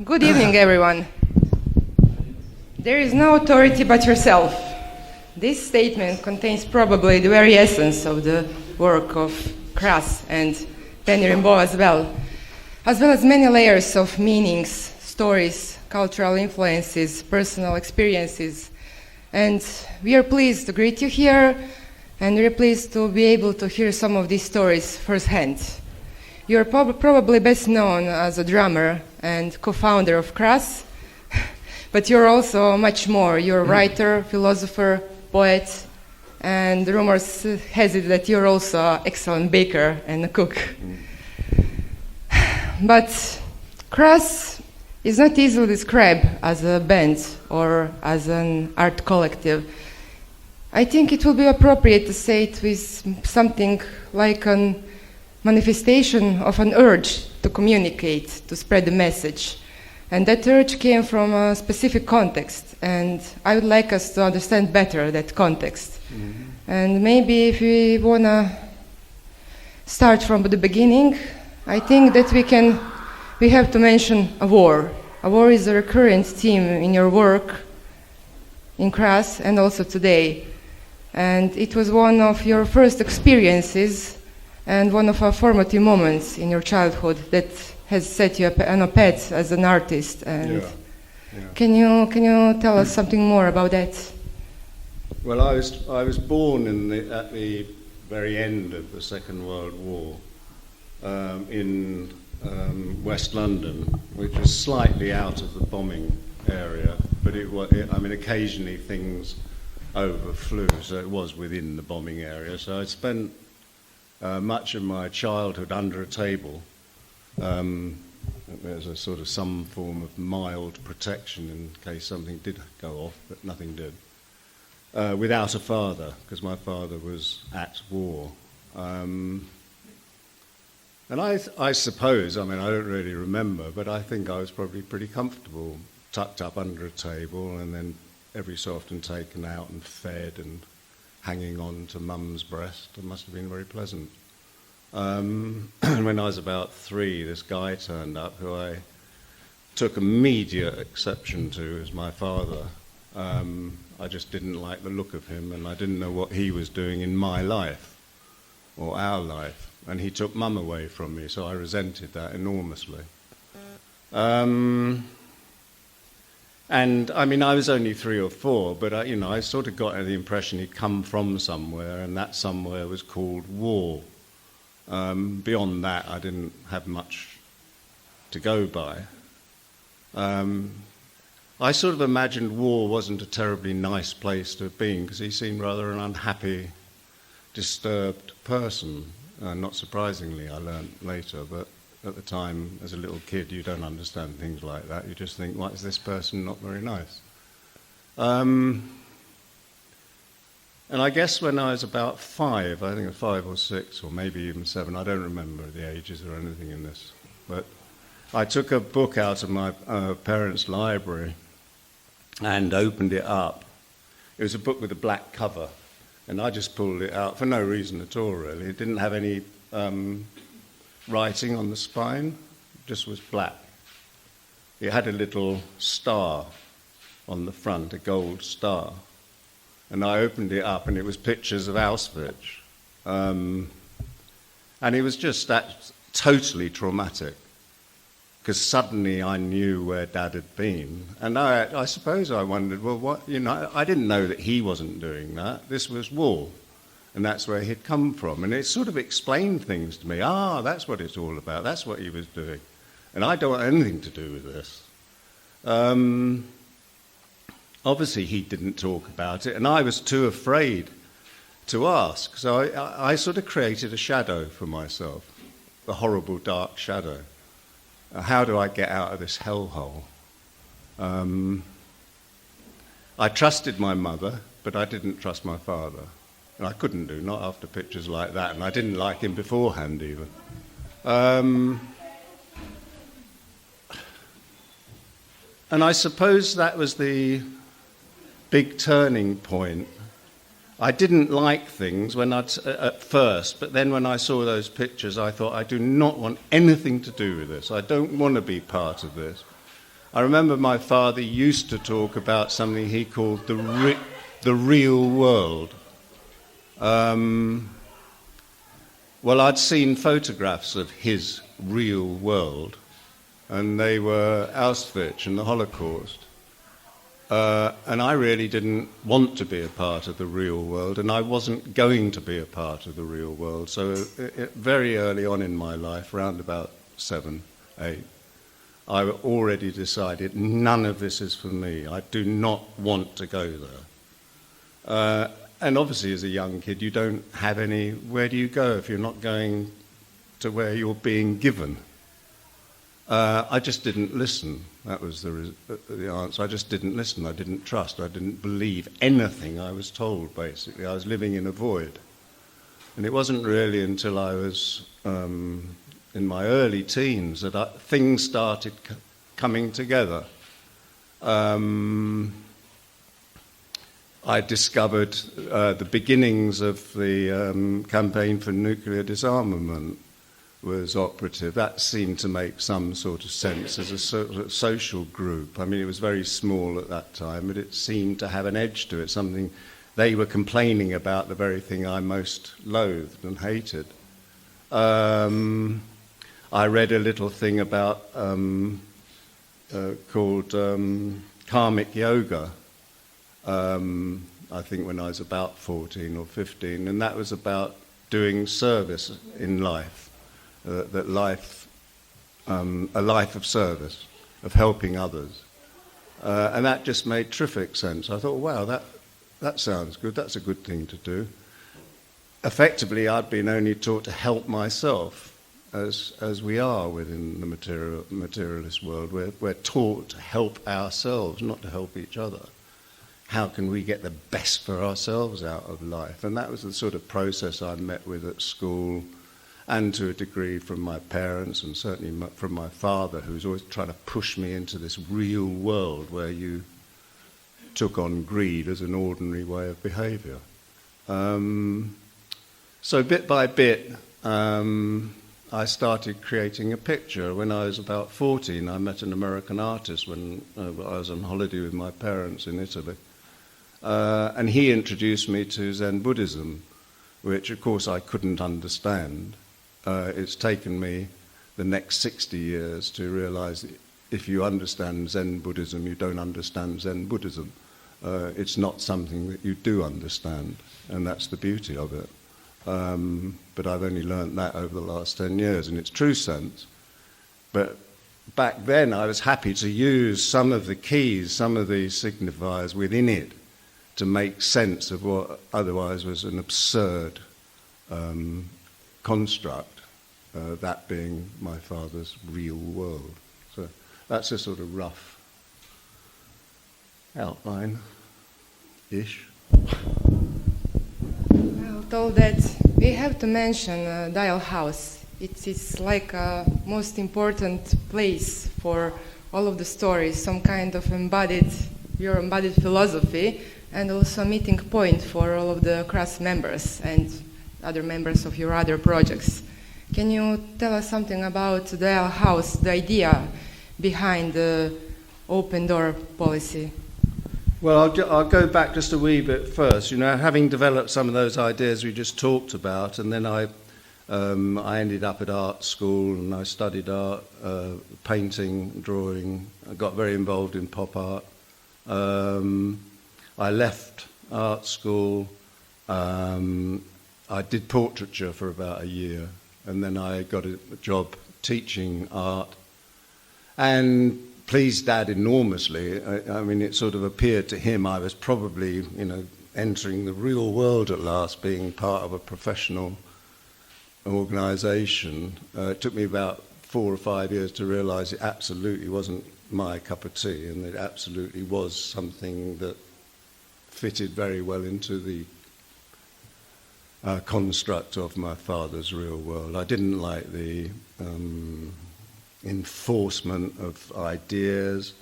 Good evening, everyone. There is no authority but yourself. This statement contains probably the very essence of the work of Cras and Rimbaud as well as many layers of meanings, stories, cultural influences, personal experiences. And we are pleased to greet you here, and we are pleased to be able to hear some of these stories firsthand. You are probably best known as a drummer and co-founder of Cras, but you're also much more. You're a writer, philosopher, poet, and the rumors has it that you're also an excellent baker and a cook. But Cras is not easily described as a band or as an art collective. I think it will be appropriate to say it with something like a manifestation of an urge to communicate, to spread the message. And that urge came from a specific context, and I would like us to understand better that context. And maybe if we want to start from the beginning, I think that we have to mention a war. A war is a recurrent theme in your work, in Cras, and also today. And it was one of your first experiences and one of our formative moments in your childhood that has set you on a path as an artist. And Can you tell us something more about that? Well, I was born at the very end of the Second World War in West London, which was slightly out of the bombing area, but occasionally things overflew, so it was within the bombing area. So I spent much of my childhood under a table. There's a sort of some form of mild protection in case something did go off, but nothing did. Without a father, because my father was at war. And I suppose, I don't really remember, but I think I was probably pretty comfortable, tucked up under a table and then every so often taken out and fed and hanging on to mum's breast. It must have been very pleasant. When I was about 3, this guy turned up who I took immediate exception to as my father. I just didn't like the look of him, and I didn't know what he was doing in my life or our life. And he took mum away from me, so I resented that enormously. And I was only 3 or 4, but I sort of got the impression he'd come from somewhere, and that somewhere was called war. Beyond that, I didn't have much to go by. I sort of imagined war wasn't a terribly nice place to have been, because he seemed rather an unhappy, disturbed person. Not surprisingly, I learned later, but at the time, as a little kid, you don't understand things like that. You just think, why is this person not very nice? And I guess when I was about 5, I think 5 or 6, or maybe even 7, I don't remember the ages or anything in this, but I took a book out of my parents' library and opened it up. It was a book with a black cover, and I just pulled it out for no reason at all, really. It didn't have any writing on the spine, it just was black. It had a little star on the front, a gold star. And I opened it up, and it was pictures of Auschwitz. And it was just totally traumatic, because suddenly I knew where Dad had been. And I suppose I wondered, well, what, I didn't know that he wasn't doing that. This was war, and that's where he'd come from. And it sort of explained things to me. That's what it's all about. That's what he was doing. And I don't want anything to do with this. Obviously, he didn't talk about it, and I was too afraid to ask. So I sort of created a shadow for myself, a horrible dark shadow. How do I get out of this hellhole? I trusted my mother, but I didn't trust my father. And I couldn't do, not after pictures like that, and I didn't like him beforehand even. And I suppose that was the big turning point. I didn't like things at first, but then when I saw those pictures, I thought, I do not want anything to do with this. I don't want to be part of this. I remember my father used to talk about something he called the real world. Well, I'd seen photographs of his real world, and they were Auschwitz and the Holocaust. And I really didn't want to be a part of the real world, and I wasn't going to be a part of the real world. So very early on in my life, around about 7, 8, I already decided none of this is for me. I do not want to go there. And obviously as a young kid, you don't have any, where do you go if you're not going to where you're being given? I just didn't listen. That was the answer. I just didn't listen. I didn't trust. I didn't believe anything I was told, basically. I was living in a void. And it wasn't really until I was in my early teens that things started coming together. I discovered the beginnings of the campaign for nuclear disarmament was operative. That seemed to make some sort of sense as a sort of social group. I mean, it was very small at that time, but it seemed to have an edge to it, something they were complaining about, the very thing I most loathed and hated. I read a little thing about called karmic yoga, I think when I was about 14 or 15, and that was about doing service in life. That life, a life of service, of helping others. And that just made terrific sense. I thought, wow, that sounds good, that's a good thing to do. Effectively, I'd been only taught to help myself, as we are within the materialist world. We're taught to help ourselves, not to help each other. How can we get the best for ourselves out of life? And that was the sort of process I met with at school, and to a degree from my parents, and certainly from my father, who was always trying to push me into this real world where you took on greed as an ordinary way of behaviour. So bit by bit, I started creating a picture. When I was about 14, I met an American artist when I was on holiday with my parents in Italy. And he introduced me to Zen Buddhism, which of course I couldn't understand. It's taken me the next 60 years to realize that if you understand Zen Buddhism, you don't understand Zen Buddhism. It's not something that you do understand, and that's the beauty of it. But I've only learnt that over the last 10 years in its true sense. But back then I was happy to use some of the keys, some of the signifiers within it to make sense of what otherwise was an absurd construct. That being my father's real world. So that's a sort of rough outline-ish. Well, told that we have to mention Dial House. It's like a most important place for all of the stories, some kind of your embodied philosophy, and also a meeting point for all of the class members and other members of your other projects. Can you tell us something about the Dial House, the idea behind the open door policy? Well, I'll go back just a wee bit first. You know, having developed some of those ideas we just talked about, and then I ended up at art school and I studied art, painting, drawing. I got very involved in pop art. I left art school. I did portraiture for about a year, and then I got a job teaching art, and pleased Dad enormously. I mean, it sort of appeared to him I was probably, entering the real world at last, being part of a professional organisation. It took me about 4 or 5 years to realise it absolutely wasn't my cup of tea, and it absolutely was something that fitted very well into the construct of my father's real world. I didn't like the enforcement of ideas,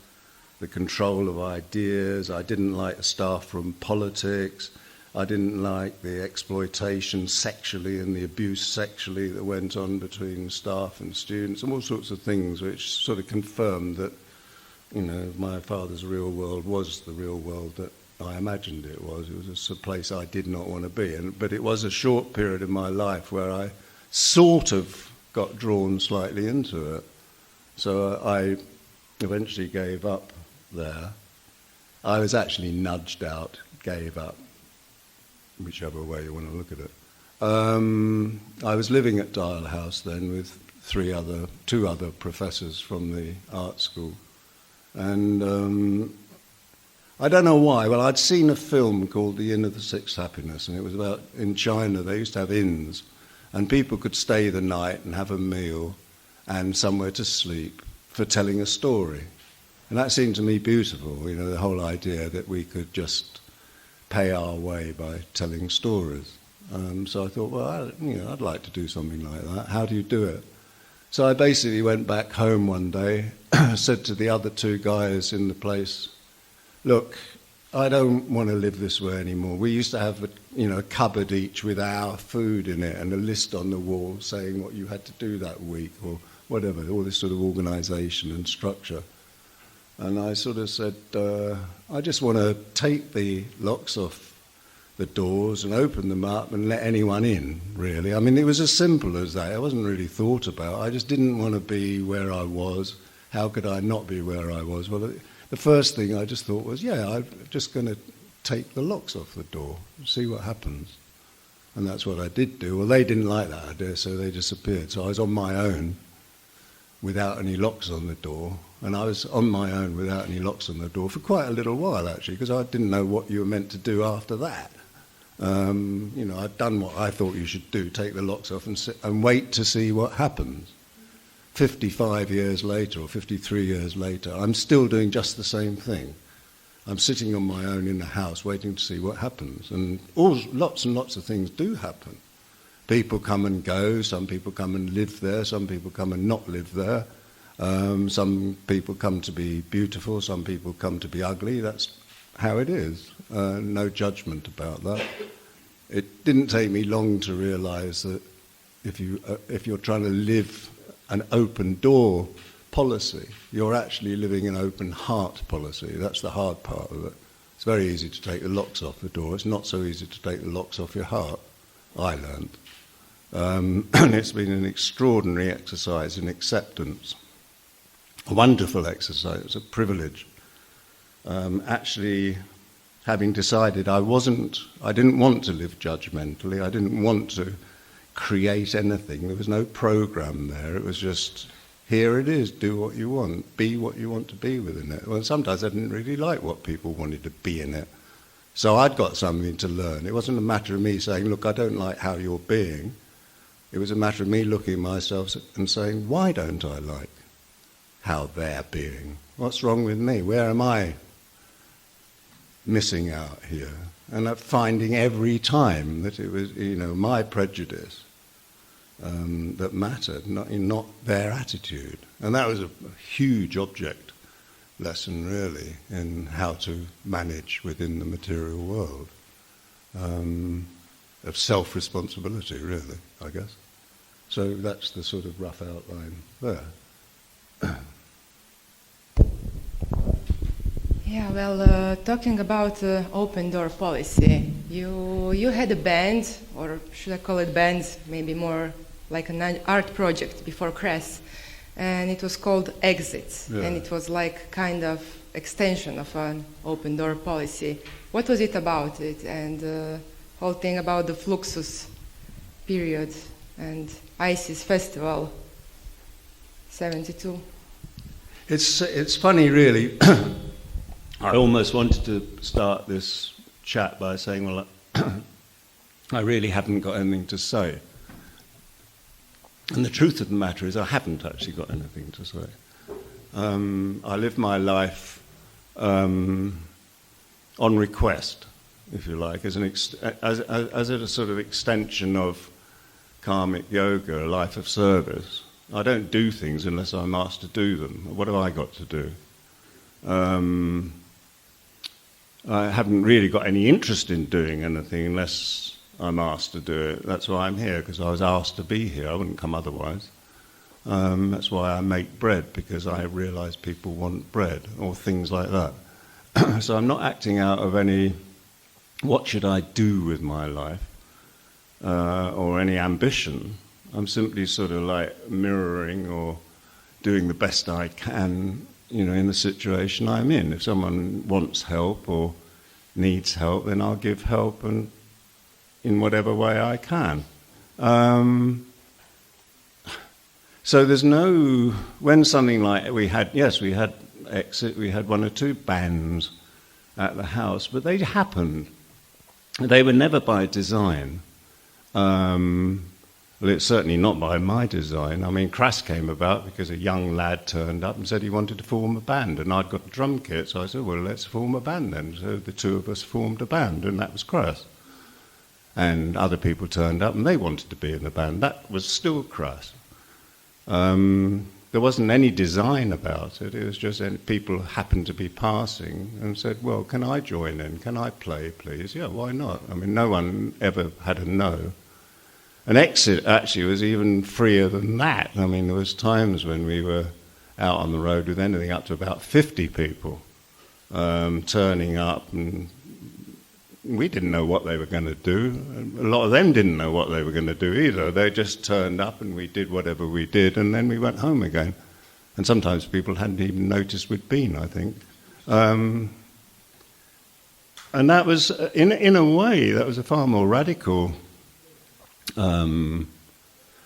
the control of ideas. I didn't like the staff room politics. I didn't like the exploitation sexually and the abuse sexually that went on between staff and students, and all sorts of things which sort of confirmed that my father's real world was the real world that I imagined it was. It was just a place I did not want to be. But it was a short period of my life where I sort of got drawn slightly into it. So I eventually gave up there. I was actually nudged out, gave up, whichever way you want to look at it. I was living at Dial House then with two other professors from the art school. And I don't know why. Well, I'd seen a film called The Inn of the Sixth Happiness, and it was about, in China, they used to have inns, and people could stay the night and have a meal and somewhere to sleep for telling a story. And that seemed to me beautiful, the whole idea that we could just pay our way by telling stories. So I thought, well, I'd like to do something like that. How do you do it? So I basically went back home one day, said to the other two guys in the place, look, I don't want to live this way anymore. We used to have a cupboard each with our food in it and a list on the wall saying what you had to do that week or whatever, all this sort of organisation and structure. And I sort of said, I just want to take the locks off the doors and open them up and let anyone in, really. I mean, it was as simple as that. It wasn't really thought about. I just didn't want to be where I was. How could I not be where I was? Well, the first thing I just thought was, I'm just going to take the locks off the door and see what happens. And that's what I did do. Well, they didn't like that idea, so they disappeared. So I was on my own without any locks on the door. And I was on my own without any locks on the door for quite a little while, actually, because I didn't know what you were meant to do after that. I'd done what I thought you should do, take the locks off and wait to see what happens. 55 years later or 53 years later, I'm still doing just the same thing. I'm sitting on my own in the house waiting to see what happens. And lots and lots of things do happen. People come and go, some people come and live there, some people come and not live there. Some people come to be beautiful, some people come to be ugly. That's how it is. No judgment about that. It didn't take me long to realise that if you're trying to live an open door policy, you're actually living an open heart policy. That's the hard part of it. It's very easy to take the locks off the door. It's not so easy to take the locks off your heart, I learned. And it's been an extraordinary exercise in acceptance. A wonderful exercise. It's a privilege. Actually, having decided I didn't want to live judgmentally. I didn't want to create anything. There was no program there. It was just, here it is, do what you want, be what you want to be within it. Well, sometimes I didn't really like what people wanted to be in it. So I'd got something to learn. It wasn't a matter of me saying, look, I don't like how you're being. It was a matter of me looking at myself and saying, why don't I like how they're being? What's wrong with me? Where am I missing out here? And finding every time that it was, my prejudice that mattered, not their attitude. And that was a huge object lesson, really, in how to manage within the material world. Of self-responsibility, really, I guess. So that's the sort of rough outline there. Yeah, well, talking about open door policy, you had a band, or should I call it band, maybe more like an art project before Cress, and it was called Exit, yeah. And it was like kind of extension of an open door policy. What was it about it, and whole thing about the Fluxus period and ISIS Festival, 72? It's funny, really. I almost wanted to start this chat by saying, well, I really haven't got anything to say. And the truth of the matter is I haven't actually got anything to say. I live my life on request, if you like, as a sort of extension of karmic yoga, a life of service. I don't do things unless I'm asked to do them. What have I got to do? I haven't really got any interest in doing anything unless I'm asked to do it. That's why I'm here, because I was asked to be here. I wouldn't come otherwise. That's why I make bread, because I realise people want bread, or things like that. So I'm not acting out of any, what should I do with my life, or any ambition. I'm simply sort of like mirroring or doing the best I can, in the situation I'm in. If someone wants help or needs help, then I'll give help, and in whatever way I can. So there's no, when something like we had Exit, we had one or two bands at the house, but they happened. They were never by design. Well, it's certainly not by my design. I mean, Crass came about because a young lad turned up and said he wanted to form a band, and I'd got a drum kit, so I said, well, let's form a band then. So the two of us formed a band, and that was Crass. And other people turned up, and they wanted to be in the band. That was still Crass. There wasn't any design about it. It was just people happened to be passing and said, well, can I join in? Can I play, please? Yeah, why not? I mean, no one ever had a no. And Exit actually was even freer than that. I mean, there was times when we were out on the road with anything up to about 50 people turning up, and we didn't know what they were going to do. A lot of them didn't know what they were going to do either. They just turned up and we did whatever we did, and then we went home again. And sometimes people hadn't even noticed we'd been, I think. And that was, in a way, that was a far more radical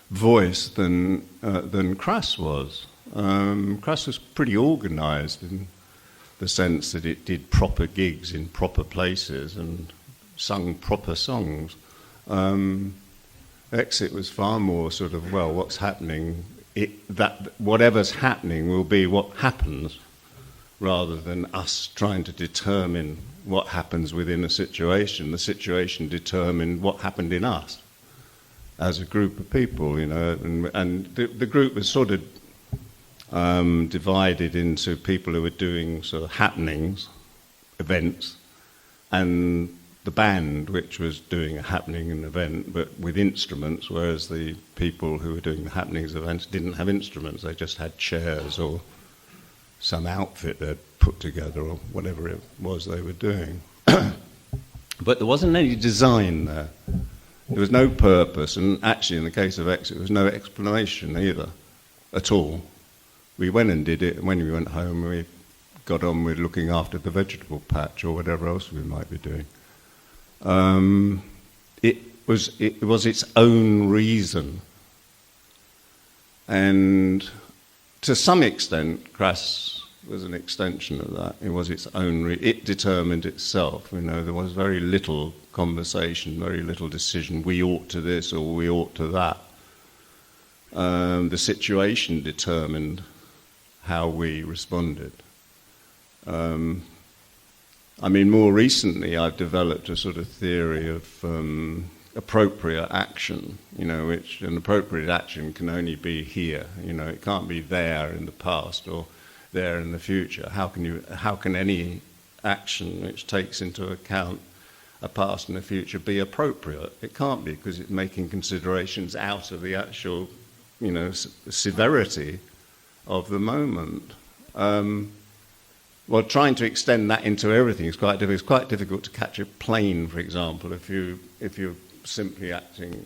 voice than Crass was. Crass was pretty organised in the sense that it did proper gigs in proper places and sung proper songs. Exit was far more sort of, well, what's happening, that whatever's happening will be what happens, rather than us trying to determine what happens within a situation. The situation determined what happened in us as a group of people, and the group was sort of divided into people who were doing sort of happenings, events, and the band, which was doing a happening and event, but with instruments, whereas the people who were doing the happenings events didn't have instruments. They just had chairs or some outfit they'd put together or whatever it was they were doing. But there wasn't any design there. There was no purpose, and actually in the case of Exit, there was no explanation either, at all. We went and did it, and when we went home, we got on with looking after the vegetable patch or whatever else we might be doing. It was its own reason, and to some extent, Crass was an extension of that. It was its own. It determined itself. There was very little conversation, very little decision. We ought to this or we ought to that. The situation determined how we responded. More recently I've developed a sort of theory of appropriate action, which an appropriate action can only be here. It can't be there in the past or there in the future. How can any action which takes into account a past and a future be appropriate? It can't be, because it's making considerations out of the actual, severity of the moment. Well, trying to extend that into everything is quite difficult. It's quite difficult to catch a plane, for example, if you're simply acting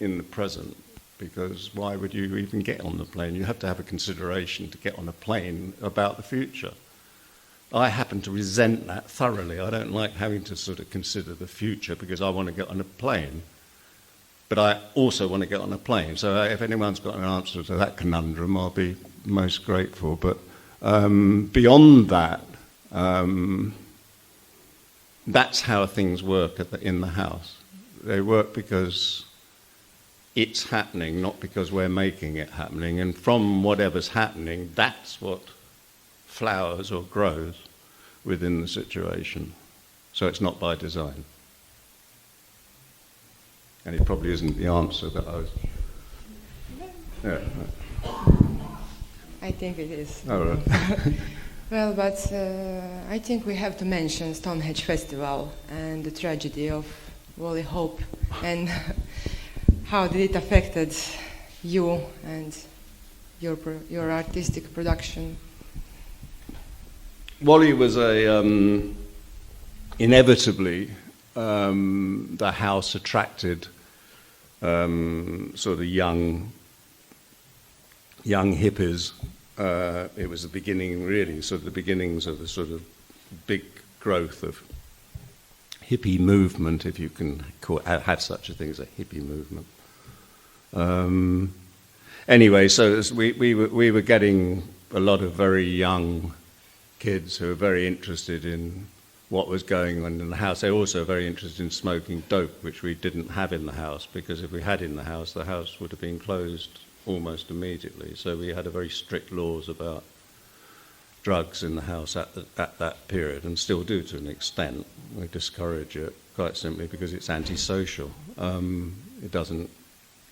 in the present, because why would you even get on the plane? You have to have a consideration to get on a plane about the future. I happen to resent that thoroughly. I don't like having to sort of consider the future because I want to get on a plane. But I also want to get on a plane. So if anyone's got an answer to that conundrum, I'll be most grateful. But beyond that, that's how things work in the house. They work because it's happening, not because we're making it happening. And from whatever's happening, that's what flowers or grows within the situation. So it's not by design. And it probably isn't the answer that I was... Yeah. I think it is. Oh, right. Well, but I think we have to mention Stonehenge Festival and the tragedy of Wally Hope and how did it affected you and your artistic production? Wally was inevitably, the house attracted sort of young hippies. It was the beginning, really, sort of the beginnings of the sort of big growth of hippie movement, if you can have such a thing as a hippie movement. Anyway, so we were getting a lot of very young kids who were very interested in what was going on in the house. They were also very interested in smoking dope, which we didn't have in the house, because if we had in the house would have been closed almost immediately. So we had a very strict laws about drugs in the house at that period, and still do to an extent. We discourage it quite simply because it's antisocial. It doesn't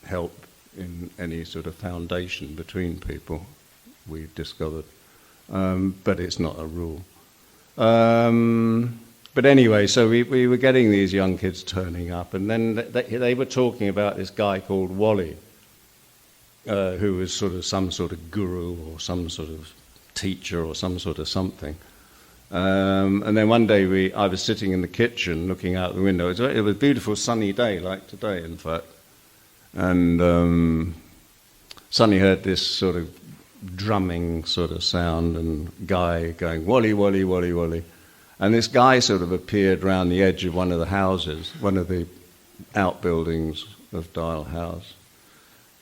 help in any sort of foundation between people, we've discovered. But it's not a rule. But anyway, so we were getting these young kids turning up, and then they were talking about this guy called Wally, who was sort of some sort of guru or some sort of teacher or some sort of something. And then one day I was sitting in the kitchen looking out the window. It was a beautiful sunny day, like today, in fact. And suddenly heard this sort of drumming sort of sound and guy going, Wally, Wally, Wally, Wally. And this guy sort of appeared round the edge of one of the houses, one of the outbuildings of Dial House.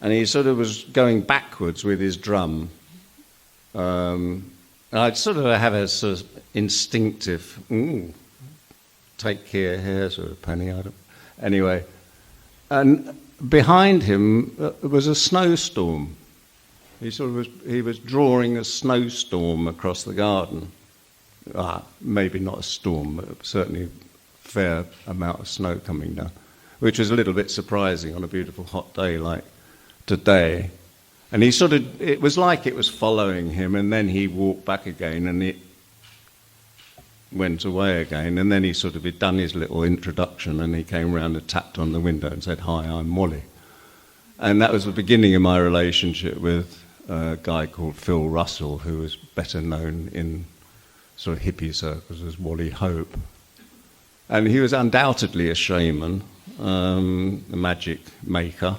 And he sort of was going backwards with his drum. And I'd sort of have a sort of instinctive, take care here, sort of penny item. Anyway, and behind him was a snowstorm. He was drawing a snowstorm across the garden. Maybe not a storm, but certainly a fair amount of snow coming down, which was a little bit surprising on a beautiful hot day like today. And it was like it was following him, and then he walked back again, and it went away again, and then he'd done his little introduction, and he came round and tapped on the window and said, "Hi, I'm Wally." And that was the beginning of my relationship with a guy called Phil Russell, who was better known in sort of hippie circles as Wally Hope. And he was undoubtedly a shaman, a magic maker,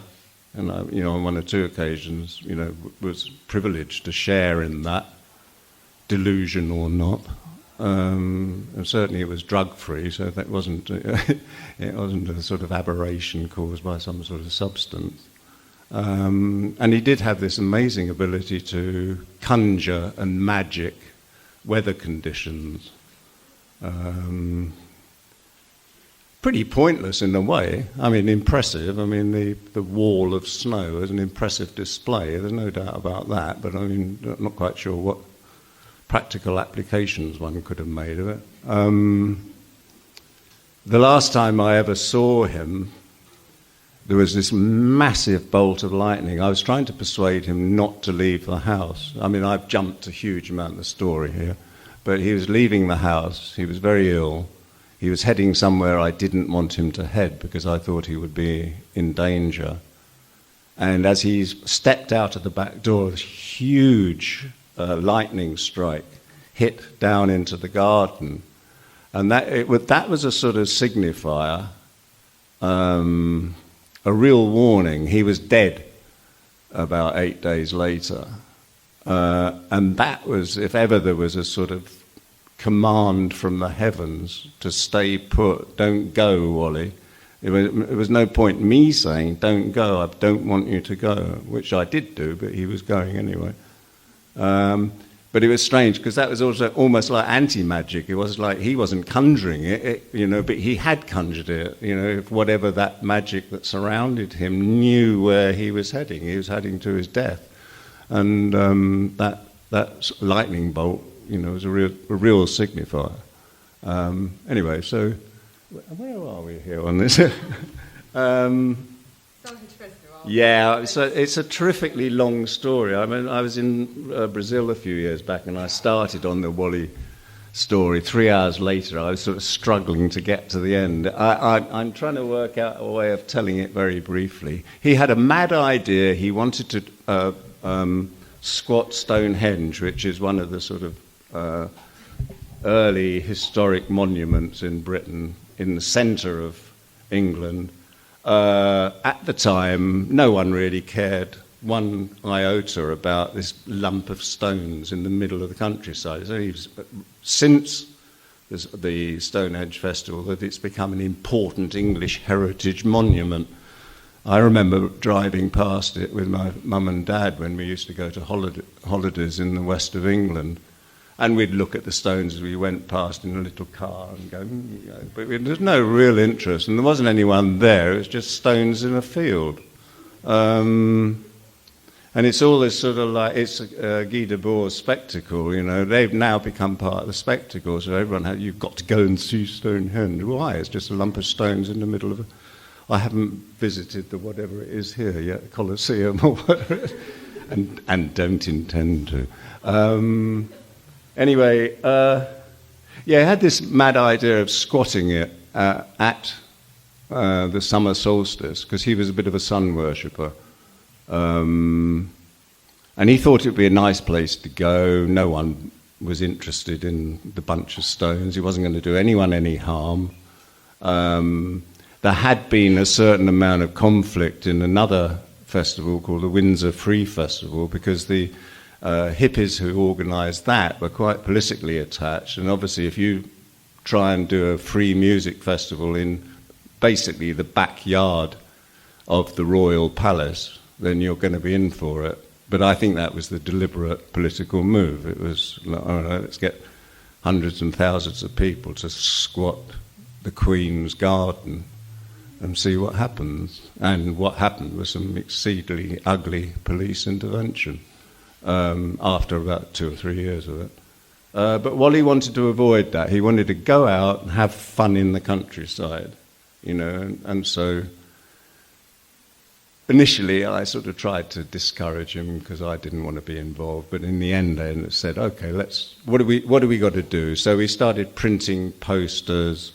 and on one or two occasions, was privileged to share in that, delusion or not. And certainly it was drug-free, so that wasn't it wasn't a sort of aberration caused by some sort of substance. And he did have this amazing ability to conjure and magic weather conditions. Pretty pointless in a way. I mean, impressive. I mean, the wall of snow is an impressive display. There's no doubt about that. But I mean, I'm not quite sure what practical applications one could have made of it. The last time I ever saw him, there was this massive bolt of lightning. I was trying to persuade him not to leave the house. I mean, I've jumped a huge amount of the story here. But he was leaving the house. He was very ill. He was heading somewhere I didn't want him to head because I thought he would be in danger. And as he stepped out of the back door, this huge lightning strike hit down into the garden. And that was a sort of signifier, a real warning. He was dead about 8 days later. And that was, if ever there was a sort of command from the heavens to stay put, don't go, Wally. It was no point me saying, don't go, I don't want you to go, which I did do, but he was going anyway. But it was strange, because that was also almost like anti-magic. It was like he wasn't conjuring it, but he had conjured it. If whatever that magic that surrounded him knew where he was heading to his death. And that lightning bolt, was a real signifier. Anyway, so where are we here on this? Stonehenge Festival. Yeah, it's a terrifically long story. I mean, I was in Brazil a few years back, and I started on the Wally story. 3 hours later, I was sort of struggling to get to the end. I'm trying to work out a way of telling it very briefly. He had a mad idea. He wanted to squat Stonehenge, which is one of the sort of early historic monuments in Britain, in the centre of England. At the time, no one really cared one iota about this lump of stones in the middle of the countryside. It's only since the Stonehenge Festival that it's become an important English heritage monument. I remember driving past it with my mum and dad when we used to go to holidays in the west of England, and we'd look at the stones as we went past in a little car and go, but there's no real interest, and there wasn't anyone there. It was just stones in a field. And it's all this sort of like, it's Guy Debord's spectacle, They've now become part of the spectacle, so everyone you've got to go and see Stonehenge. Why? It's just a lump of stones in the middle of I haven't visited the whatever it is here yet, Colosseum or whatever it is, and don't intend to. Anyway, I had this mad idea of squatting it at the summer solstice, because he was a bit of a sun worshipper. And he thought it would be a nice place to go. No one was interested in the bunch of stones. He wasn't going to do anyone any harm. There had been a certain amount of conflict in another festival called the Windsor Free Festival, because the hippies who organised that were quite politically attached. And obviously if you try and do a free music festival in basically the backyard of the royal palace, then you're going to be in for it. But I think that was the deliberate political move. It was, let's get hundreds and thousands of people to squat the Queen's garden and see what happens. And what happened was some exceedingly ugly police intervention after about 2 or 3 years of it. But Wally wanted to avoid that. He wanted to go out and have fun in the countryside, and so initially, I sort of tried to discourage him because I didn't want to be involved. But in the end, I said, "Okay, what do we got to do?" So we started printing posters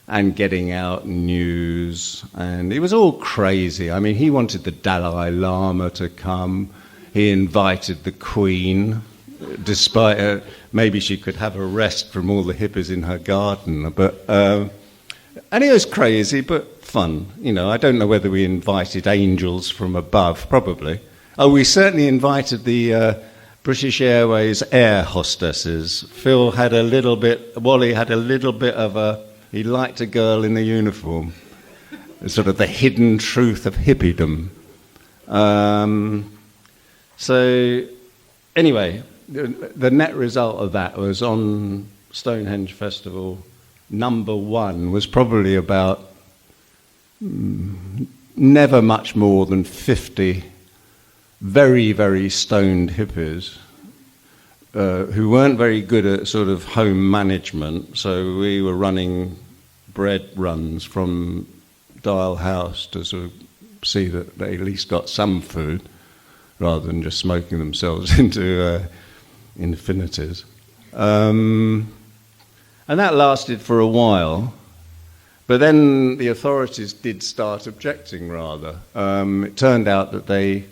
and getting out news, and it was all crazy. I mean, he wanted the Dalai Lama to come. He invited the Queen, despite maybe she could have a rest from all the hippies in her garden. But and it was crazy, but fun. I don't know whether we invited angels from above, probably. Oh, we certainly invited the British Airways air hostesses. Wally had a little bit of he liked a girl in a uniform. Sort of the hidden truth of hippiedom. So, anyway, the net result of that was on Stonehenge Festival, number 1 was probably about never much more than 50 very, very stoned hippies who weren't very good at sort of home management. So we were running bread runs from Dial House to sort of see that they at least got some food rather than just smoking themselves into infinities. And that lasted for a while. But then the authorities did start objecting, rather. It turned out that they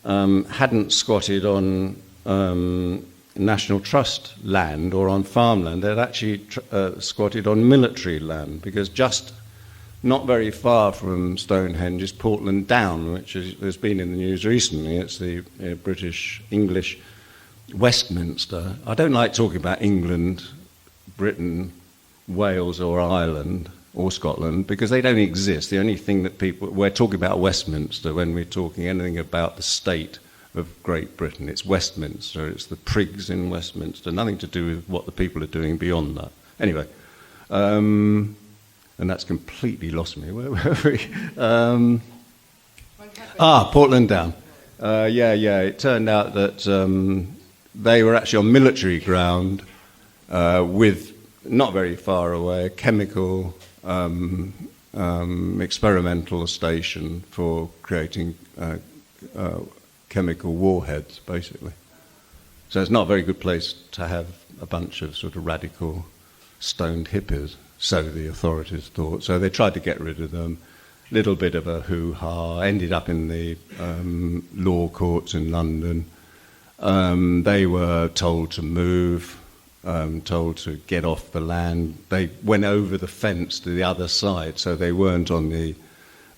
hadn't squatted on National Trust land or on farmland. They'd actually squatted on military land, because just not very far from Stonehenge is Portland Down, which has been in the news recently. It's the British-English Westminster. I don't like talking about England, Britain, Wales or Ireland or Scotland, because they don't exist. The only thing that we're talking about Westminster when we're talking anything about the state of Great Britain. It's Westminster, it's the prigs in Westminster, nothing to do with what the people are doing beyond that. Anyway, and that's completely lost me. Where were we? Portland Down. It turned out that they were actually on military ground with, not very far away, a chemical experimental station for creating chemical warheads, basically. So it's not a very good place to have a bunch of sort of radical stoned hippies, so the authorities thought. So they tried to get rid of them, little bit of a hoo-ha, ended up in the law courts in London. They were told to move, told to get off the land. They went over the fence to the other side, so they weren't on the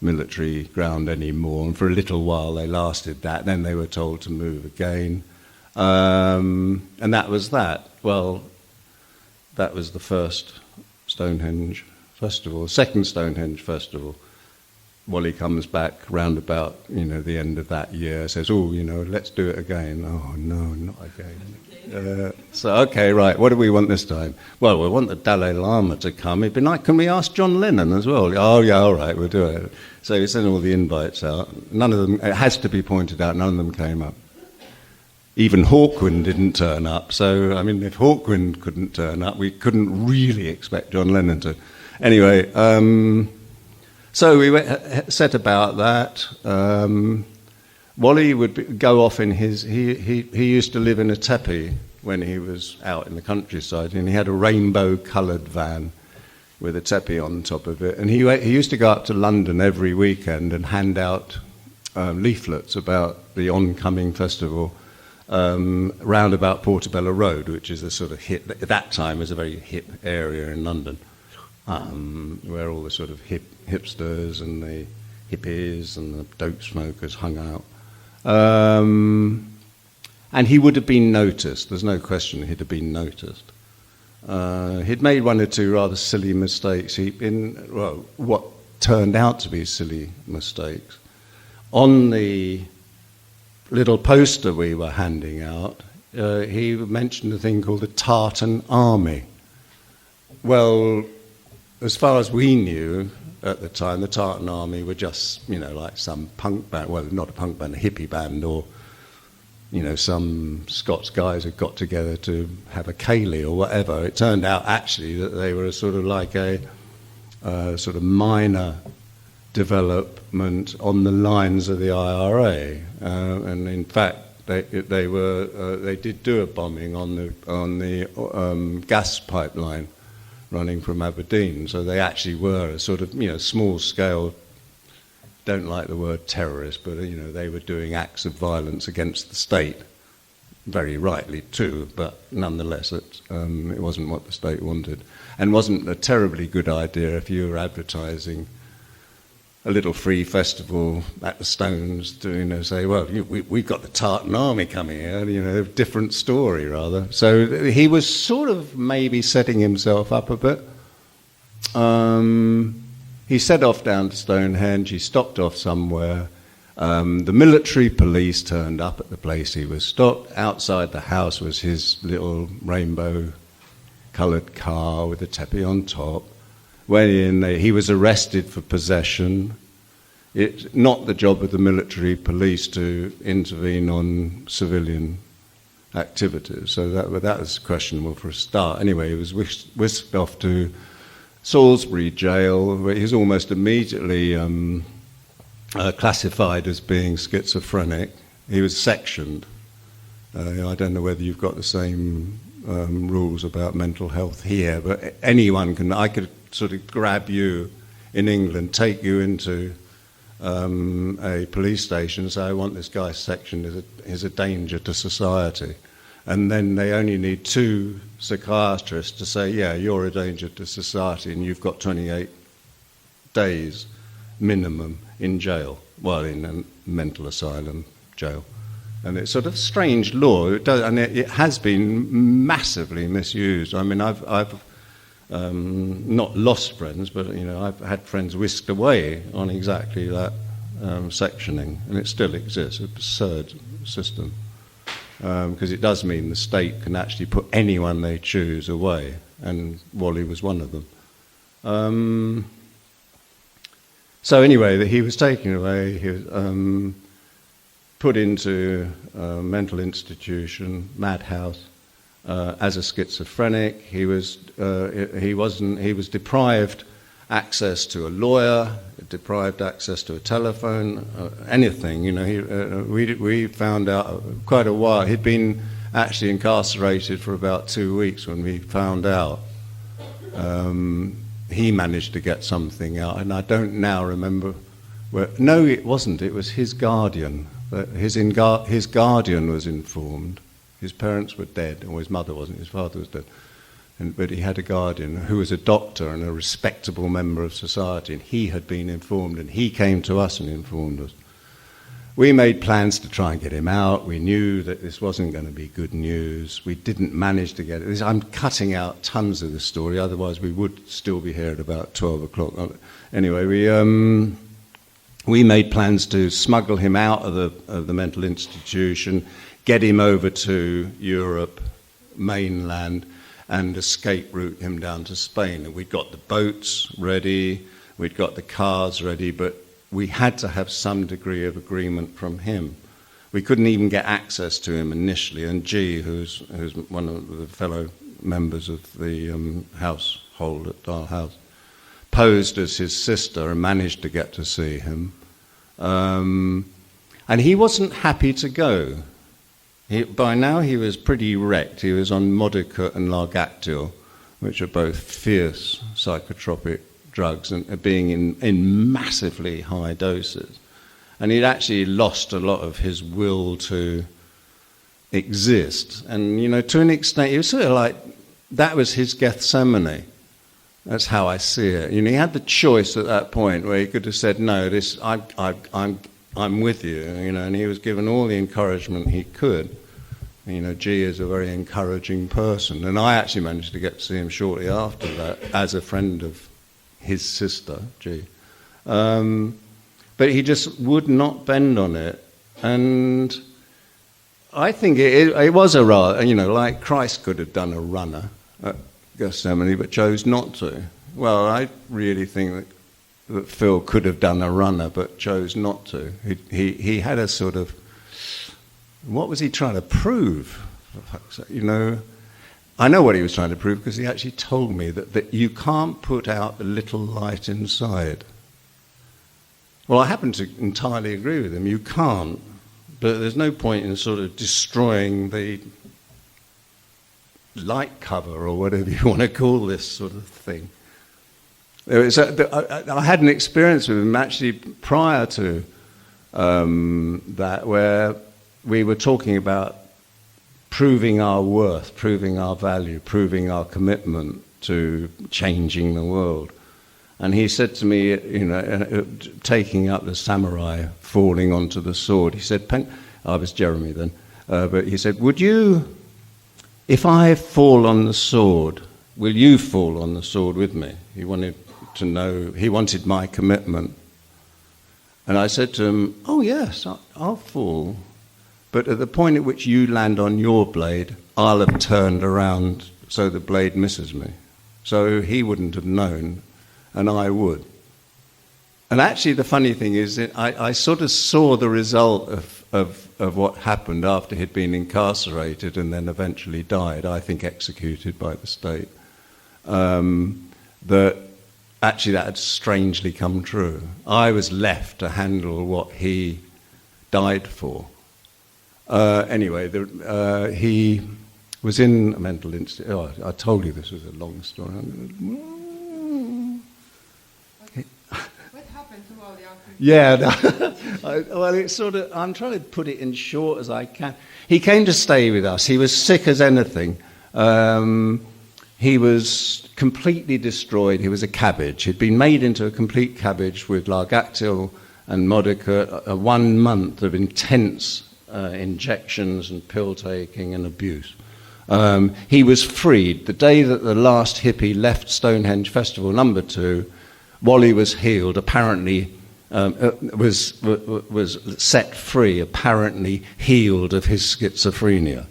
military ground anymore. And for a little while they lasted that. Then they were told to move again. And that was that. Well, that was the first Stonehenge festival. The second Stonehenge festival, Wally comes back round about, the end of that year, says, let's do it again. Oh, no, not again. So, okay, right, what do we want this time? Well, we want the Dalai Lama to come. It'd be nice. Can we ask John Lennon as well? Oh, yeah, all right, we'll do it. So he sent all the invites out. None of them, it has to be pointed out, none of them came up. Even Hawkwind didn't turn up. So, if Hawkwind couldn't turn up, we couldn't really expect John Lennon to. Anyway, so we set about that. Wally would go off in his. He used to live in a tepi when he was out in the countryside, and he had a rainbow-coloured van with a tepi on top of it. And he used to go up to London every weekend and hand out leaflets about the oncoming festival round about Portobello Road, which is a sort of hip. At that time, was a very hip area in London. Where all the sort of hipsters and the hippies and the dope smokers hung out. And he would have been noticed. There's no question he'd have been noticed. He'd made one or two rather silly mistakes what turned out to be silly mistakes. On the little poster we were handing out, he mentioned a thing called the Tartan Army. Well, as far as we knew at the time, the Tartan Army were just, like some punk band, well, not a punk band, a hippie band, or, some Scots guys had got together to have a ceilidh or whatever. It turned out actually that they were sort of like a sort of minor development on the lines of the IRA. And in fact, they did do a bombing on the gas pipeline running from Aberdeen, so they actually were a sort of, small-scale, don't like the word terrorist, but, they were doing acts of violence against the state, very rightly too, but nonetheless it wasn't what the state wanted, and wasn't a terribly good idea if you were advertising a little free festival at the Stones to, say, well, we've got the Tartan Army coming here, different story rather. So he was sort of maybe setting himself up a bit. He set off down to Stonehenge, he stopped off somewhere. The military police turned up at the place he was stopped. Outside the house was his little rainbow-coloured car with a tepi on top. Went in, he was arrested for possession. It's not the job of the military police to intervene on civilian activities, so that was questionable for a start. Anyway, he was whisked off to Salisbury jail, where he was almost immediately classified as being schizophrenic. He was sectioned. I don't know whether you've got the same rules about mental health here, but anyone can. I could sort of grab you in England, take you into a police station and say, I want this guy sectioned, he's a danger to society. And then they only need 2 psychiatrists to say, yeah, you're a danger to society and you've got 28 days minimum in jail, well, in a mental asylum jail. And it's sort of strange law, it has been massively misused. I've not lost friends, but I've had friends whisked away on exactly that sectioning, and it still exists. It's an absurd system, because it does mean the state can actually put anyone they choose away, and Wally was one of them. So anyway, he was taken away. He was put into a mental institution, madhouse. As a schizophrenic, he was deprived access to a lawyer, deprived access to a telephone, anything. We found out quite a while. He'd been actually incarcerated for about 2 weeks when we found out. he managed to get something out, and I don't now remember where. No, it wasn't. It was his guardian. His guardian was informed. His parents were dead, or his mother wasn't. His father was dead. But he had a guardian who was a doctor and a respectable member of society, and he had been informed, and he came to us and informed us. We made plans to try and get him out. We knew that this wasn't going to be good news. We didn't manage to get it. I'm cutting out tons of the story, otherwise we would still be here at about 12 o'clock. Anyway, we made plans to smuggle him out of the mental institution, get him over to Europe, mainland, and escape route him down to Spain. And we'd got the boats ready, we'd got the cars ready, but we had to have some degree of agreement from him. We couldn't even get access to him initially, and G, who's one of the fellow members of the household at Dial House, posed as his sister and managed to get to see him. And he wasn't happy to go. By now he was pretty wrecked. He was on Modicate and Largactil, which are both fierce psychotropic drugs, and being in massively high doses. And he'd actually lost a lot of his will to exist. And, to an extent, he was sort of like, that was his Gethsemane. That's how I see it. He had the choice at that point where he could have said, no, I'm with you, and he was given all the encouragement he could. G is a very encouraging person, and I actually managed to get to see him shortly after that as a friend of his sister, G. But he just would not bend on it, and I think it was a rather, like Christ could have done a runner at Gethsemane, but chose not to. Well, I really think that Phil could have done a runner, but chose not to. He had a sort of, what was he trying to prove? I know what he was trying to prove because he actually told me that you can't put out the little light inside. Well, I happen to entirely agree with him. You can't, but there's no point in sort of destroying the light cover or whatever you want to call this sort of thing. I had an experience with him actually prior to that where we were talking about proving our worth, proving our value, proving our commitment to changing the world. And he said to me, taking up the samurai falling onto the sword, he said, I was Jeremy then, but he said, if I fall on the sword, will you fall on the sword with me? He wanted to know, he wanted my commitment. And I said to him, oh yes, I'll fall. But at the point at which you land on your blade, I'll have turned around so the blade misses me. So he wouldn't have known, and I would. And actually the funny thing is that I sort of saw the result of what happened after he'd been incarcerated and then eventually died, I think executed by the state, that actually that had strangely come true. I was left to handle what he died for. Anyway, he was in a mental institute. Oh, I told you this was a long story. What happened to all the alcohol? Yeah, well, it's sort of, I'm trying to put it in short as I can. He came to stay with us. He was sick as anything. He was completely destroyed. He was a cabbage. He'd been made into a complete cabbage with Largactil and Modicate, 1 month of intense injections and pill taking and abuse. He was freed. The day that the last hippie left Stonehenge Festival No. 2, Wally was healed, apparently was set free, apparently healed of his schizophrenia.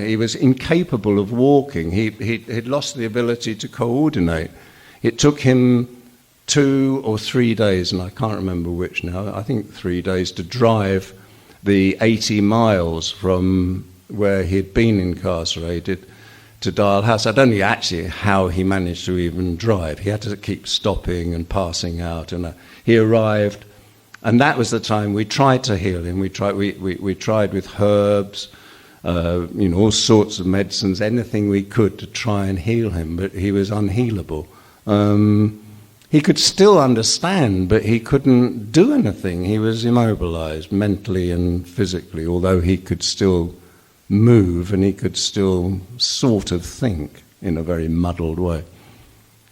He was incapable of walking. He'd lost the ability to coordinate. It took him 2 or 3 days, and I can't remember which now, I think 3 days, to drive the 80 miles from where he'd been incarcerated to Dial House. I don't know actually how he managed to even drive. He had to keep stopping and passing out. And he arrived, and that was the time we tried to heal him. We tried with herbs, all sorts of medicines, anything we could to try and heal him, but he was unhealable. He could still understand, but he couldn't do anything. He was immobilized mentally and physically, although he could still move and he could still sort of think in a very muddled way.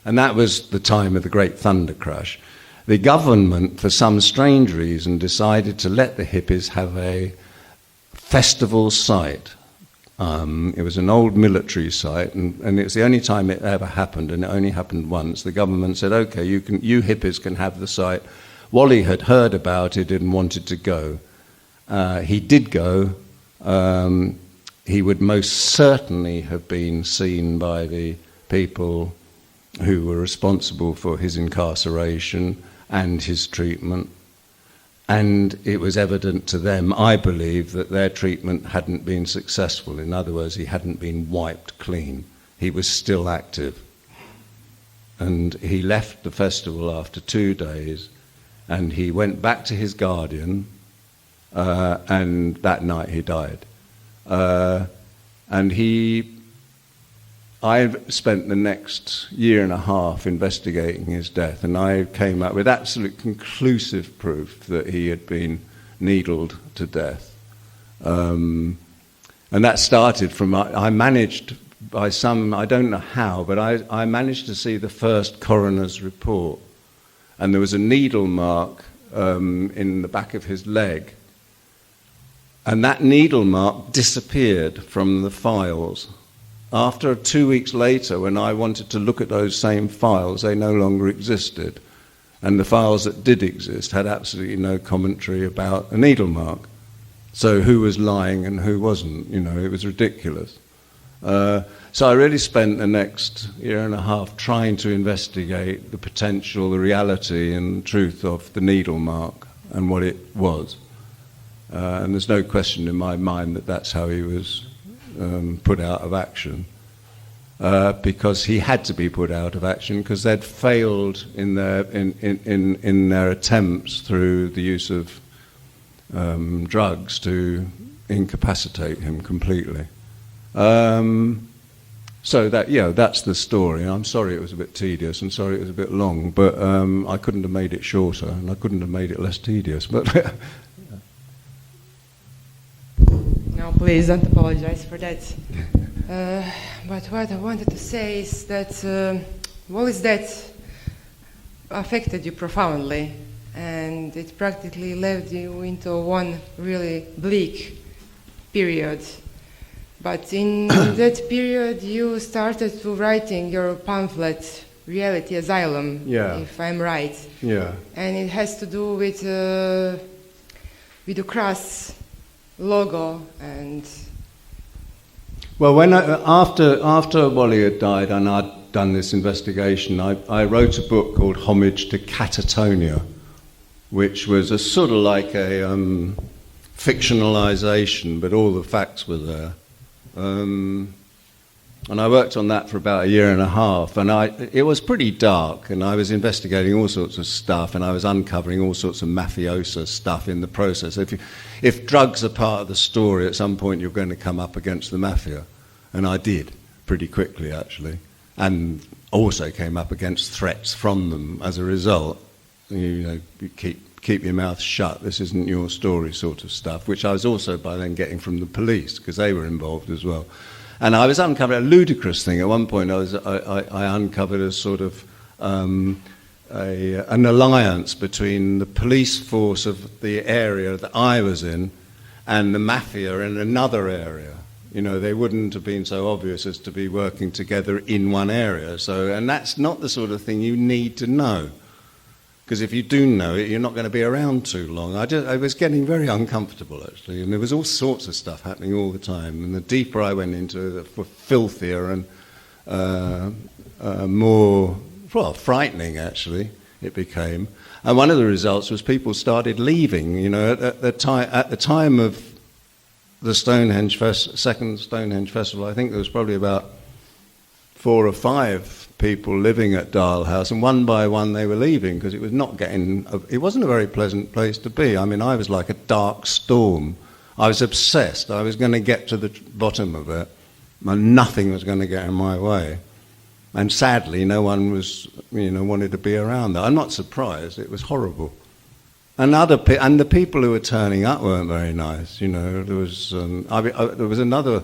And that was the time of the Great Thunder Crash. The government, for some strange reason, decided to let the hippies have a festival site. It was an old military site, and it was the only time it ever happened, and it only happened once. The government said, okay, you hippies can have the site. Wally had heard about it and wanted to go. He did go. He would most certainly have been seen by the people who were responsible for his incarceration and his treatment. And it was evident to them, I believe, that their treatment hadn't been successful. In other words, he hadn't been wiped clean. He was still active. And he left the festival after 2 days, and he went back to his guardian, and that night he died. I spent the next year and a half investigating his death, and I came up with absolute conclusive proof that he had been needled to death. And that started from, I managed by some, I don't know how, but I managed to see the first coroner's report. And there was a needle mark in the back of his leg. And that needle mark disappeared from the files. After 2 weeks later, when I wanted to look at those same files, they no longer existed. And the files that did exist had absolutely no commentary about a needle mark. So who was lying and who wasn't? It was ridiculous. So I really spent the next year and a half trying to investigate the potential, the reality and truth of the needle mark and what it was. And there's no question in my mind that that's how he was put out of action, because he had to be put out of action because they'd failed in their attempts through the use of drugs to incapacitate him completely. So that's the story. I'm sorry it was a bit tedious, and sorry it was a bit long, but I couldn't have made it shorter, and I couldn't have made it less tedious. But no, please don't apologize for that. But what I wanted to say is that Wally's death affected you profoundly, and it practically led you into one really bleak period. But in that period, you started to writing your pamphlet, Reality Asylum, if I'm right. Yeah. And it has to do with the cross logo and. Well, when after Wally had died and I'd done this investigation, I wrote a book called Homage to Catatonia, which was a sort of like a fictionalization, but all the facts were there. And I worked on that for about a year and a half, and it was pretty dark, and I was investigating all sorts of stuff, and I was uncovering all sorts of mafiosa stuff in the process. If drugs are part of the story, at some point you're going to come up against the mafia, and I did, pretty quickly actually, and also came up against threats from them as a result. You keep your mouth shut, this isn't your story sort of stuff, which I was also by then getting from the police, because they were involved as well. And I was uncovering a ludicrous thing. At one point I uncovered a sort of an alliance between the police force of the area that I was in and the mafia in another area. They wouldn't have been so obvious as to be working together in one area. And that's not the sort of thing you need to know. Because if you do know it, you're not going to be around too long. I was getting very uncomfortable, actually, and there was all sorts of stuff happening all the time. And the deeper I went into it, the filthier and more, frightening, actually, it became. And one of the results was people started leaving. At the time of the second Stonehenge Festival, I think there was probably about 4 or 5 people living at Dial House, and one by one they were leaving because it was it wasn't a very pleasant place to be. I mean, I was like a dark storm. I was obsessed. I was going to get to the bottom of it, and nothing was going to get in my way. And sadly, no one was, wanted to be around that. I'm not surprised. It was horrible. And the people who were turning up weren't very nice. There was there was another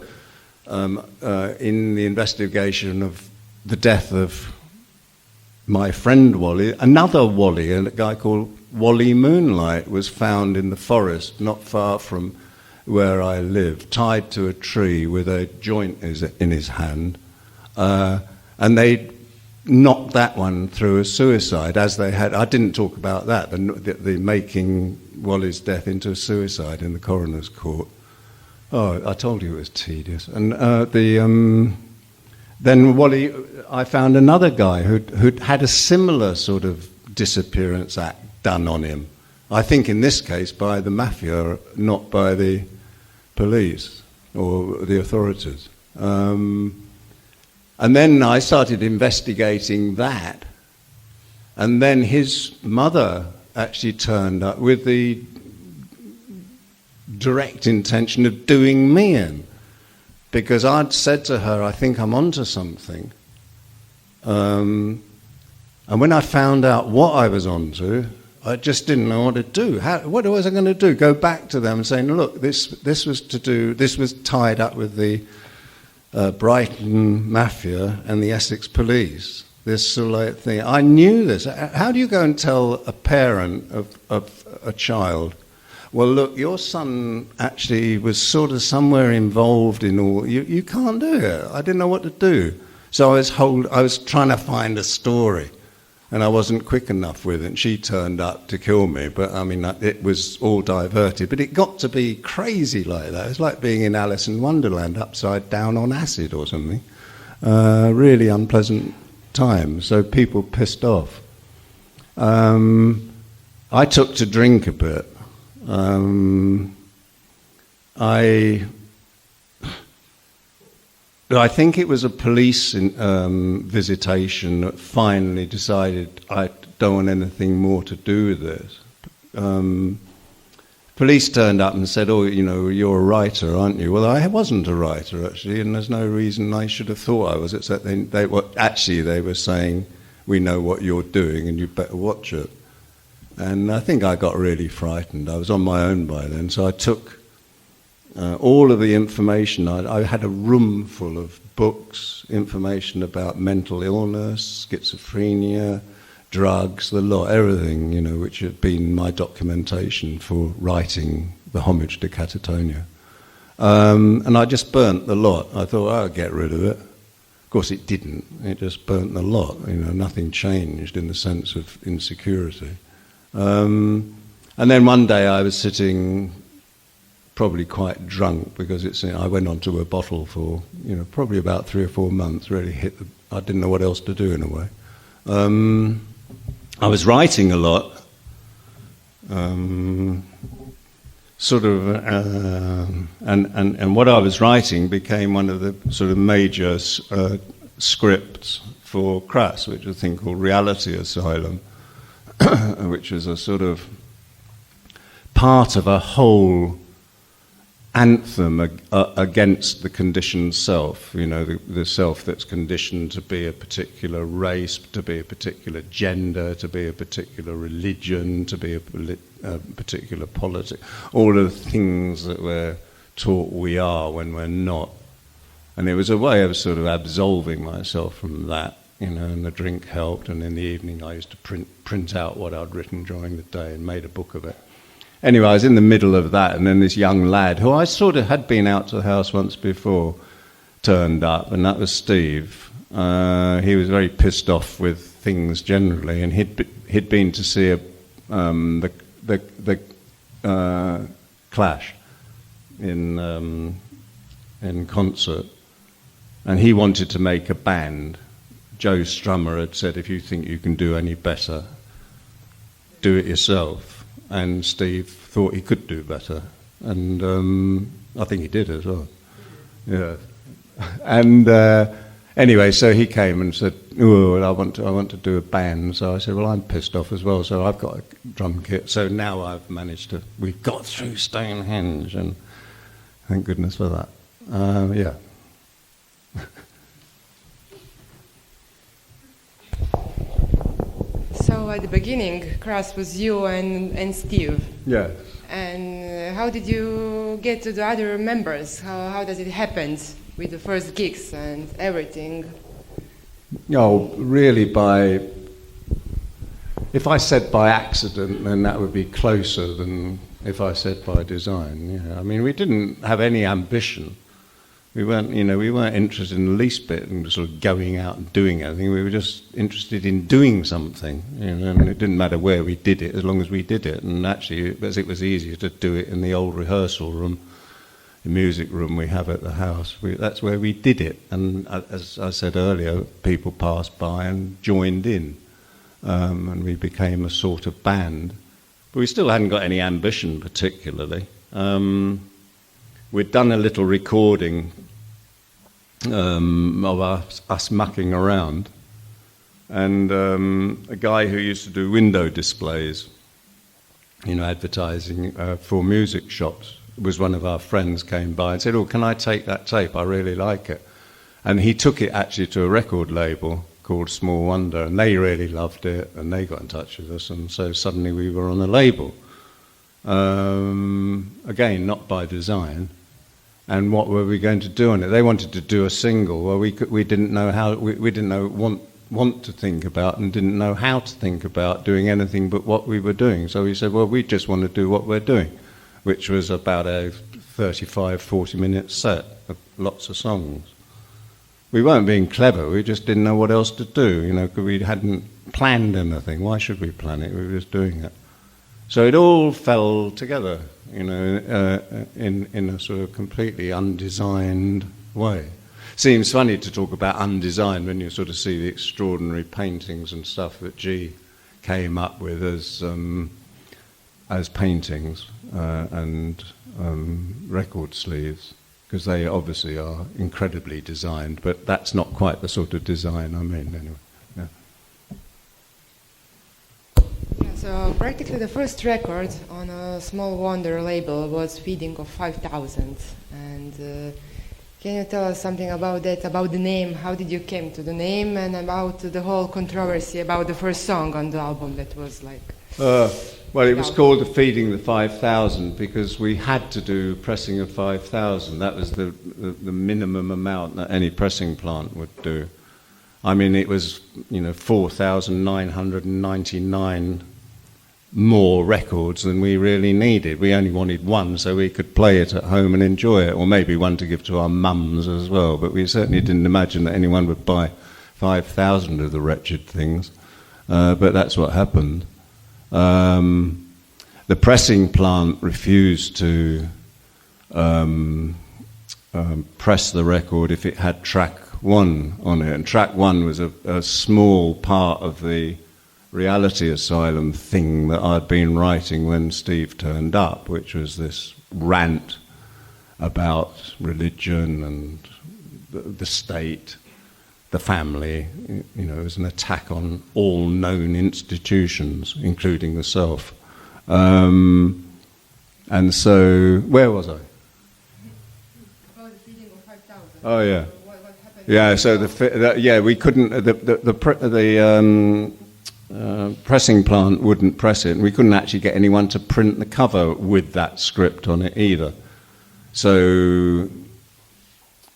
in the investigation of the death of my friend Wally. Another Wally, a guy called Wally Moonlight, was found in the forest not far from where I live, tied to a tree with a joint in his hand. And they knocked that one through a suicide, as they had. I didn't talk about that, the making Wally's death into a suicide in the coroner's court. Oh, I told you it was tedious. And then Wally, I found another guy who'd had a similar sort of disappearance act done on him. I think in this case by the mafia, not by the police or the authorities. And then I started investigating that. And then his mother actually turned up with the direct intention of doing me in. Because I'd said to her, I think I'm onto something. And when I found out what I was onto, I just didn't know what to do. What was I going to do? Go back to them and say, look, this was tied up with the Brighton Mafia and the Essex Police. This sort of thing. I knew this. How do you go and tell a parent of a child, well, look, your son actually was sort of somewhere involved in all... You can't do it. I didn't know what to do. So I was trying to find a story, and I wasn't quick enough with it. And she turned up to kill me, but I mean, it was all diverted. But it got to be crazy like that. It was like being in Alice in Wonderland, upside down on acid or something. Really unpleasant time. So people pissed off. I took to drink a bit. I think it was a police visitation that finally decided I don't want anything more to do with this. Police turned up and said, oh, you're a writer, aren't you? Well, I wasn't a writer, actually, and there's no reason I should have thought I was, except they were saying, we know what you're doing and you better watch it. And I think I got really frightened. I was on my own by then, so I took all of the information. I had a room full of books, information about mental illness, schizophrenia, drugs, the lot, everything, which had been my documentation for writing The Homage to Catatonia. And I just burnt the lot. I thought, I'll get rid of it. Of course, it didn't. It just burnt the lot. Nothing changed in the sense of insecurity. And then one day I was sitting, probably quite drunk, because I went onto a bottle for probably about 3 or 4 months. Really I didn't know what else to do in a way. I was writing a lot, and what I was writing became one of the sort of major scripts for Crass, which was a thing called Reality Asylum. Which was a sort of part of a whole anthem against the conditioned self, the self that's conditioned to be a particular race, to be a particular gender, to be a particular religion, to be a particular politics, all of the things that we're taught we are when we're not. And it was a way of sort of absolving myself from that. And the drink helped, and in the evening I used to print out what I'd written during the day and made a book of it. Anyway, I was in the middle of that, and then this young lad, who I sort of had been out to the house once before, turned up, and that was Steve. He was very pissed off with things generally, and he'd been to see the Clash in concert, and he wanted to make a band. Joe Strummer had said, if you think you can do any better, do it yourself. And Steve thought he could do better. And I think he did as well. Yeah. And anyway, so he came and said, oh, I want to do a band. So I said, well, I'm pissed off as well, so I've got a drum kit. So now we've got through Stonehenge, and thank goodness for that. Yeah. So at the beginning, Crass was you and Steve. Yeah. And how did you get to the other members? How does it happen with the first gigs and everything? Oh, really if I said by accident, then that would be closer than if I said by design. Yeah. I mean, we didn't have any ambition. We weren't interested in the least bit in sort of going out and doing anything. We were just interested in doing something, and it didn't matter where we did it as long as we did it. And actually, as it was easier to do it in the old rehearsal room, the music room we have at the house, that's where we did it. And as I said earlier, people passed by and joined in, and we became a sort of band. But we still hadn't got any ambition particularly. We'd done a little recording of us mucking around, and a guy who used to do window displays, advertising for music shops, was one of our friends, came by and said, "Oh, can I take that tape? I really like it." And he took it actually to a record label called Small Wonder, and they really loved it, and they got in touch with us, and so suddenly we were on a label. Again, not by design. And what were we going to do on it? They wanted to do a single. Well, we didn't know how. We didn't want to think about, and didn't know how to think about doing anything but what we were doing. So we said, well, we just want to do what we're doing, which was about a 35, 40-minute set of lots of songs. We weren't being clever. We just didn't know what else to do, because we hadn't planned anything. Why should we plan it? We were just doing it. So it all fell together, in a sort of completely undesigned way. Seems funny to talk about undesigned when you sort of see the extraordinary paintings and stuff that G came up with as paintings and record sleeves, because they obviously are incredibly designed, but that's not quite the sort of design I mean, anyway. Yeah. So practically the first record on a Small Wonder label was Feeding of 5,000. And can you tell us something about that, about the name? How did you came to the name, and about the whole controversy about the first song on the album that was like... Well, it was called the Feeding the 5,000 because we had to do pressing of 5,000. That was the minimum amount that any pressing plant would do. I mean, it was 4,999 more records than we really needed. We only wanted one so we could play it at home and enjoy it, or maybe one to give to our mums as well. But we certainly didn't imagine that anyone would buy 5,000 of the wretched things. But that's what happened. The pressing plant refused to press the record if it had track 1 on it, and track 1 was a small part of the Reality Asylum thing that I'd been writing when Steve turned up, which was this rant about religion and the state, the family. It was an attack on all known institutions, including the self. And so, where was I? About the Feeding of 5,000. Oh yeah. What happened? Yeah. So we couldn't. The pressing plant wouldn't press it, and we couldn't actually get anyone to print the cover with that script on it either. So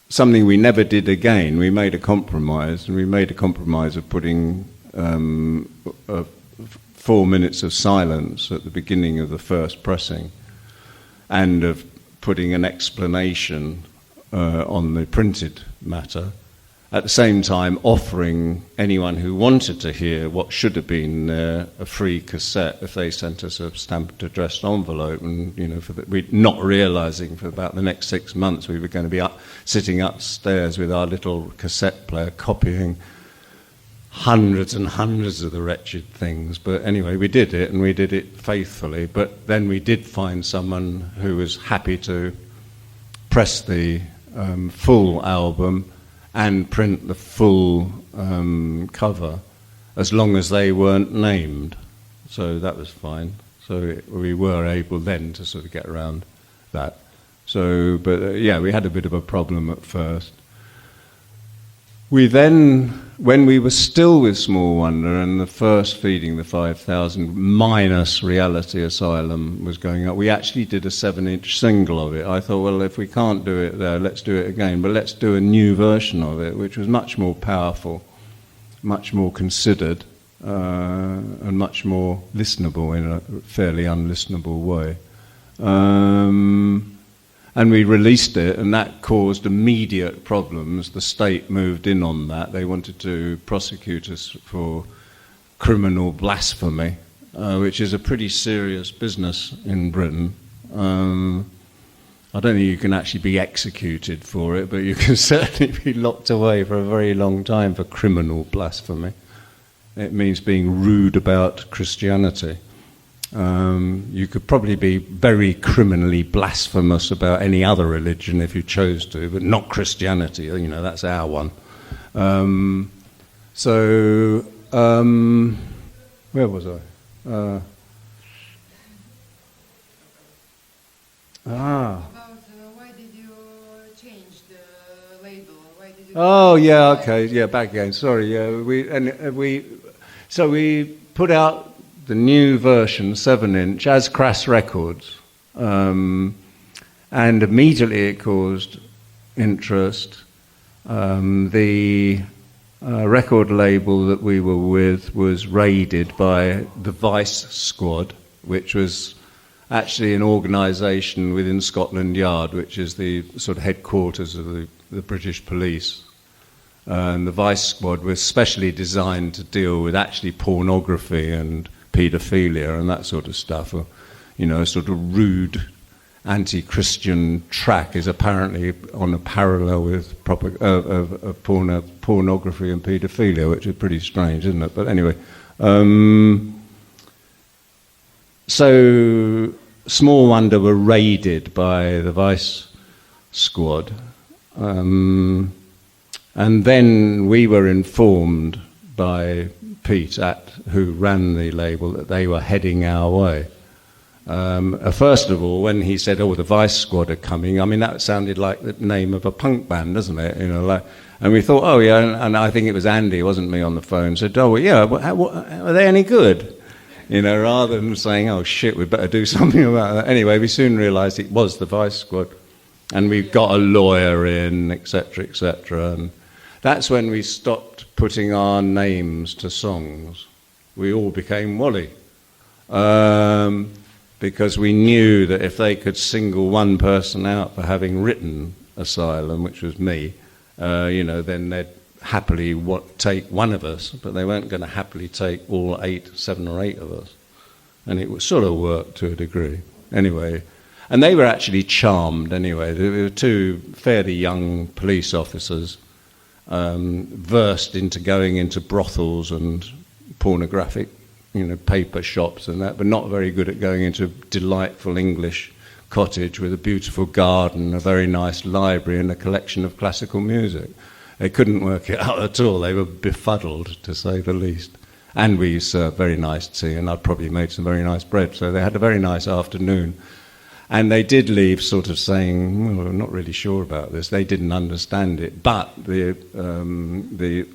something we never did again. We made a compromise, and we made a compromise of putting 4 minutes of silence at the beginning of the first pressing, and of putting an explanation on the printed matter, at the same time offering anyone who wanted to hear what should have been a free cassette if they sent us a stamped addressed envelope. And we not realising for about the next 6 months we were going to be sitting upstairs with our little cassette player copying hundreds and hundreds of the wretched things. But anyway, we did it, and we did it faithfully. But then we did find someone who was happy to press the full album and print the full cover, as long as they weren't named. So that was fine. So we were able then to sort of get around that. So, but we had a bit of a problem at first. We then when we were still with Small Wonder and the first Feeding the 5,000 minus Reality Asylum was going up, we actually did a 7-inch single of it. I thought, well, if we can't do it there, let's do it again, but let's do a new version of it, which was much more powerful, much more considered, and much more listenable in a fairly unlistenable way. And we released it, and that caused immediate problems. The state moved in on that. They wanted to prosecute us for criminal blasphemy, which is a pretty serious business in Britain. I don't think you can actually be executed for it, but you can certainly be locked away for a very long time for criminal blasphemy. It means being rude about Christianity. You could probably be very criminally blasphemous about any other religion if you chose to, but not Christianity. You know, that's our one. Where was I? Why did you change the label? Why did you Oh yeah, okay, yeah, back again. Sorry, yeah, we put out the new version, 7-inch, as Crass Records, and immediately it caused interest. The record label that we were with was raided by the Vice Squad, which was actually an organisation within Scotland Yard, which is the sort of headquarters of the British police. And the Vice Squad was specially designed to deal with actually pornography and paedophilia and that sort of stuff. You know, a sort of rude anti-Christian track is apparently on a parallel with pornography and paedophilia, which is pretty strange, isn't it? But anyway, so Small Wonder were raided by the Vice Squad, and then we were informed by Pete, who ran the label, that they were heading our way. First of all, when he said, "Oh, the Vice Squad are coming," I mean, that sounded like the name of a punk band, doesn't it? You know, like, and we thought, "Oh, yeah," and I think it was Andy, it wasn't me, on the phone, said, "Oh, well, yeah, are they any good?" You know, rather than saying, "Oh, shit, we'd better do something about that." Anyway, we soon realised it was the Vice Squad, and we got a lawyer in, etc., etc., and that's when we stopped putting our names to songs. We all became Wally. Because we knew that if they could single one person out for having written Asylum, which was me, you know, then they'd happily take one of us, but they weren't going to happily take all 7 or 8 of us. And it sort of worked to a degree. Anyway, and they were actually charmed anyway. There were 2 fairly young police officers, versed into going into brothels and pornographic, you know, paper shops and that, but not very good at going into a delightful English cottage with a beautiful garden, a very nice library and a collection of classical music. They couldn't work it out at all. They were befuddled, to say the least. And we served very nice tea, and I'd probably made some very nice bread, so they had a very nice afternoon. And they did leave sort of saying, "Well, we're not really sure about this." They didn't understand it, but the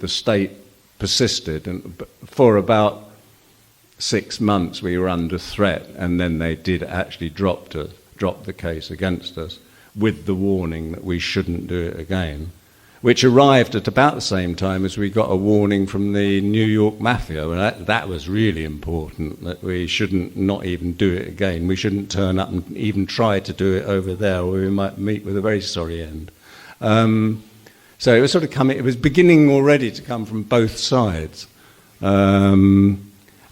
state persisted, and for about 6 months we were under threat, and then they did actually drop the case against us with the warning that we shouldn't do it again, which arrived at about the same time as we got a warning from the New York Mafia, and that was really important, that we shouldn't not even do it again. We shouldn't turn up and even try to do it over there, or we might meet with a very sorry end. So it was sort of coming, it was beginning already to come from both sides.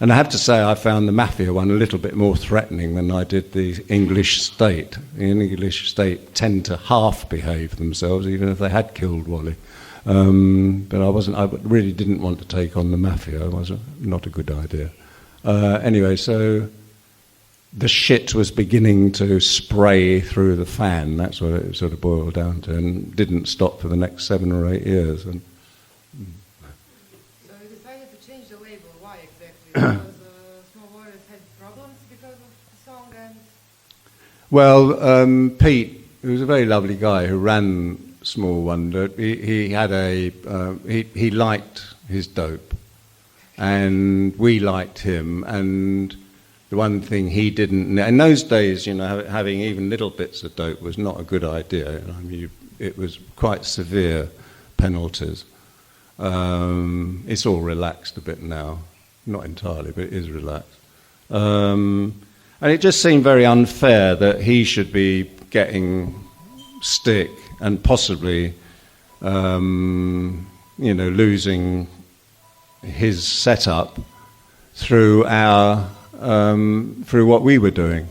And I have to say, I found the Mafia one a little bit more threatening than I did the English state. The English state tend to half behave themselves, even if they had killed Wally. But I really didn't want to take on the Mafia. It was not a good idea. Anyway, so the shit was beginning to spray through the fan. That's what it sort of boiled down to, and didn't stop for the next 7 or 8 years. And so you decided to change the label. Why exactly? Because Small Waters had problems because of the song and... Well, Pete, who was a very lovely guy who ran small wonder. He had he liked his dope, and we liked him. And the one thing he didn't, in those days, you know, having even little bits of dope was not a good idea. I mean, it was quite severe penalties. It's all relaxed a bit now, not entirely, but it is relaxed. And it just seemed very unfair that he should be getting stick and possibly, losing his setup through through what we were doing.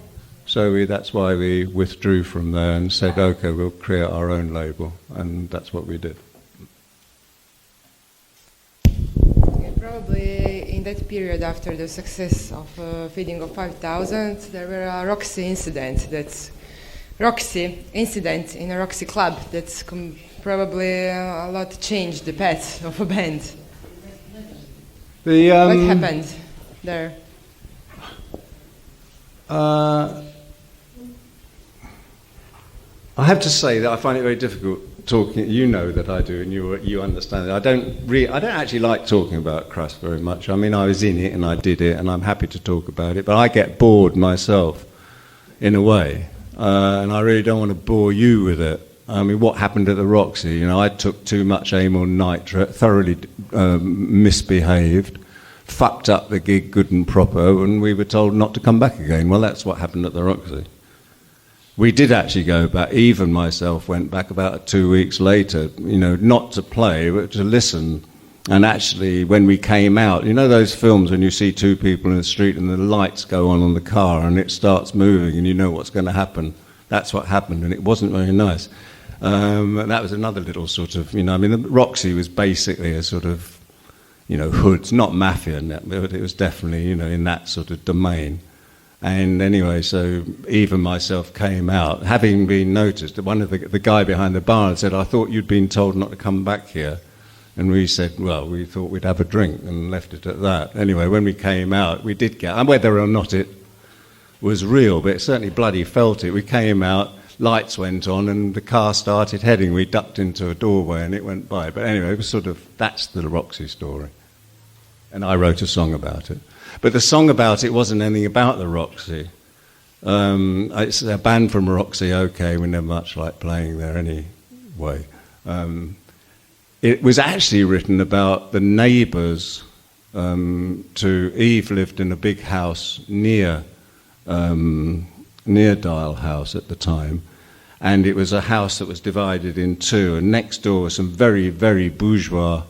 So that's why we withdrew from there and said, okay, we'll create our own label, and that's what we did. Probably in that period, after the success of Feeding of 5,000, there were a Rojc incident. In a Rojc club that's probably a lot changed the path of a band. What happened there? I have to say that I find it very difficult talking. You know that I do, and you understand it. I don't actually like talking about Crust very much. I mean, I was in it and I did it, and I'm happy to talk about it. But I get bored myself, in a way, and I really don't want to bore you with it. I mean, what happened at the Roxy? You know, I took too much amyl nitrate, thoroughly misbehaved, fucked up the gig good and proper, and we were told not to come back again. Well, that's what happened at the Roxy. We did actually go back. Even myself went back about 2 weeks later, you know, not to play, but to listen. And actually, when we came out, you know those films when you see two people in the street and the lights go on the car and it starts moving and you know what's going to happen? That's what happened, and it wasn't very nice. And that was another little sort of, you know, I mean, the Roxy was basically a sort of, you know, hoods, not mafia, but it was definitely, you know, in that sort of domain. And anyway, so Eve and myself came out, having been noticed. One of the guy behind the bar said, I thought you'd been told not to come back here. And we said, well, we thought we'd have a drink, and left it at that. Anyway, when we came out, we did get, and whether or not it was real, but it certainly bloody felt it. We came out, lights went on, and the car started heading. We ducked into a doorway, and it went by. But anyway, it was sort of, that's the Roxy story. And I wrote a song about it. But the song about it wasn't anything about the Roxy. It's a band from Roxy, okay, we never much like playing there anyway. It was actually written about the neighbours to Eve lived in a big house near Dial House at the time, and it was a house that was divided in two, and next door was some very, very bourgeois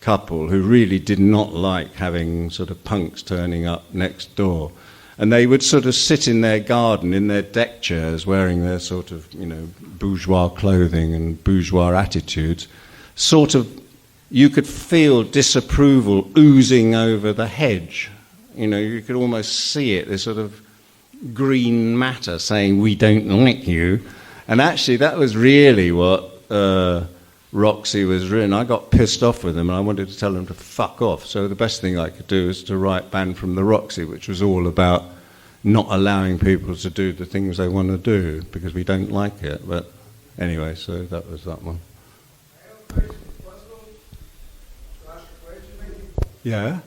couple who really did not like having sort of punks turning up next door. And they would sort of sit in their garden, in their deck chairs, wearing their sort of, you know, bourgeois clothing and bourgeois attitudes. Sort of, you could feel disapproval oozing over the hedge. You know, you could almost see it, this sort of green matter saying, we don't like you. And actually, that was really what Roxy was written. I got pissed off with them and I wanted to tell them to fuck off. So the best thing I could do was to write Band from the Roxy, which was all about not allowing people to do the things they want to do because we don't like it. But anyway, so that was that one. I have a question. Possible to ask a question maybe? Yeah?